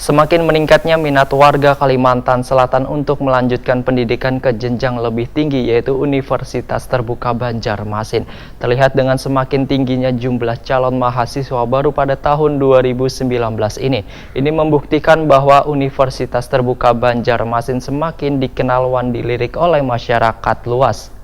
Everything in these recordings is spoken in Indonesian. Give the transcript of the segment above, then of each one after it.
Semakin meningkatnya minat warga Kalimantan Selatan untuk melanjutkan pendidikan ke jenjang lebih tinggi, yaitu Universitas Terbuka Banjarmasin. Terlihat dengan semakin tingginya jumlah calon mahasiswa baru pada tahun 2019 ini. Ini membuktikan bahwa Universitas Terbuka Banjarmasin semakin dikenal dan dilirik oleh masyarakat luas.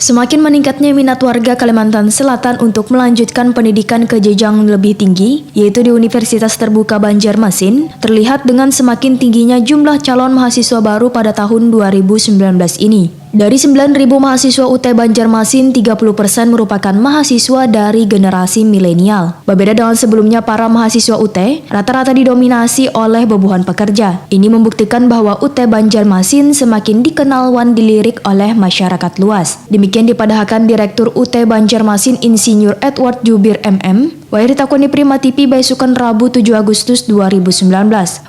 Semakin meningkatnya minat warga Kalimantan Selatan untuk melanjutkan pendidikan ke jenjang lebih tinggi, yaitu di Universitas Terbuka Banjarmasin, terlihat dengan semakin tingginya jumlah calon mahasiswa baru pada tahun 2019 ini. Dari 9.000 mahasiswa UT Banjarmasin, 30% merupakan mahasiswa dari generasi milenial. Berbeda dengan sebelumnya, para mahasiswa UT rata-rata didominasi oleh babuhan pekerja. Ini membuktikan bahwa UT Banjarmasin semakin dikenal dan dilirik oleh masyarakat luas. Demikian dipadahkan Direktur UT Banjarmasin Insinyur Edward Zubir MM, Wairi Takoni Prima TV Baisukan Rabu 7 Agustus 2019.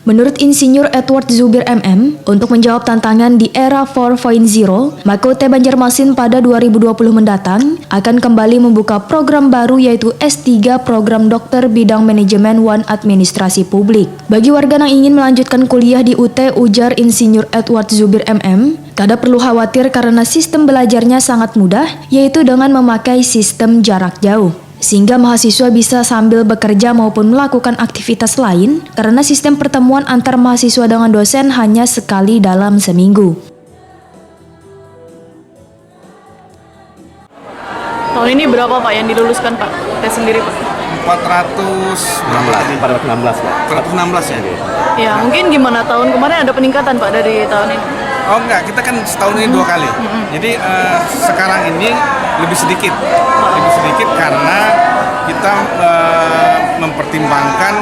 Menurut Insinyur Edward Zubir MM, untuk menjawab tantangan di era 4.0, maka UT Banjarmasin pada 2020 mendatang akan kembali membuka program baru, yaitu S3 Program Dokter Bidang Manajemen dan Administrasi Publik. Bagi warga yang ingin melanjutkan kuliah di UT, ujar Insinyur Edward Zubir MM, tidak perlu khawatir karena sistem belajarnya sangat mudah, yaitu dengan memakai sistem jarak jauh. Sehingga mahasiswa bisa sambil bekerja maupun melakukan aktivitas lain karena sistem pertemuan antar mahasiswa dengan dosen hanya sekali dalam seminggu. Tahun ini berapa Pak yang diluluskan Pak? Tes sendiri Pak? 416 Pak. 416 ya? Ya, mungkin gimana tahun kemarin ada peningkatan Pak dari tahun ini? Oh enggak, kita kan setahun ini 2 kali. Jadi sekarang ini lebih sedikit karena kita mempertimbangkan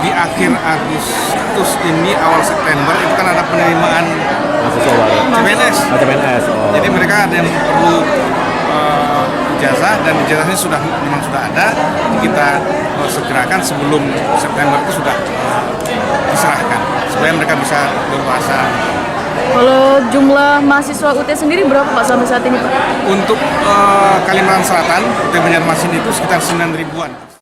di akhir Agustus ini awal September itu kan ada penerimaan CPNS. Jadi mereka ada yang perlu ijazah, dan ijazahnya memang sudah ada. Kita segerakan sebelum September itu sudah diserahkan supaya mereka bisa berpuasa. Kalau jumlah mahasiswa UT sendiri berapa Pak sampai saat ini Pak? Untuk Kalimantan Selatan, UT Banjarmasin itu sekitar 9.000-an.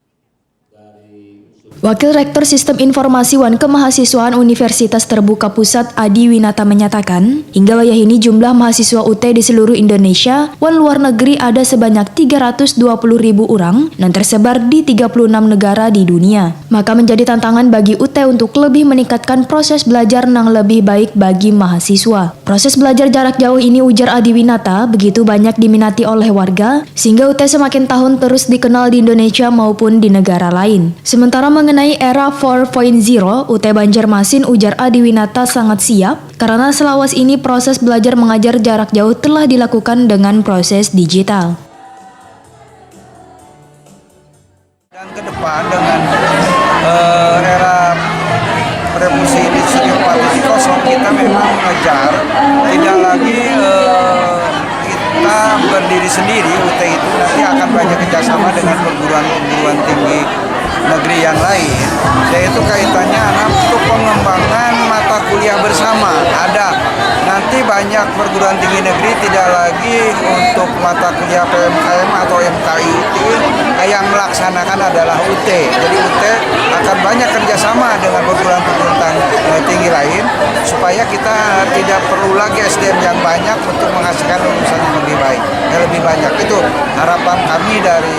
Wakil Rektor Sistem Informasi dan Kemahasiswaan Universitas Terbuka Pusat Adi Winata menyatakan, hingga wayah ini jumlah mahasiswa UT di seluruh Indonesia dan luar negeri ada sebanyak 320.000 orang dan tersebar di 36 negara di dunia. Maka menjadi tantangan bagi UT untuk lebih meningkatkan proses belajar yang lebih baik bagi mahasiswa. Proses belajar jarak jauh ini, ujar Adi Winata, begitu banyak diminati oleh warga sehingga UT semakin tahun terus dikenal di Indonesia maupun di negara lain. Sementara mengenai era 4.0, UT Banjarmasin, ujar Adi Winata, sangat siap karena selawas ini proses belajar mengajar jarak jauh telah dilakukan dengan proses digital. Dan ke depan dengan era revolusi industri 4.0, kita memang mengejar tidak lagi kita berdiri sendiri. UT itu nanti akan banyak kerjasama dengan perguruan tinggi negeri yang lain, yaitu kaitannya untuk pengembangan mata kuliah bersama. Ada nanti banyak perguruan tinggi negeri tidak lagi untuk mata kuliah PMKM atau MKIT, yang melaksanakan adalah UT. Jadi UT akan banyak kerjasama dengan perguruan tinggi lain supaya kita tidak perlu lagi SDM yang banyak untuk menghasilkan lulusan yang lebih baik, yang lebih banyak. Itu harapan kami dari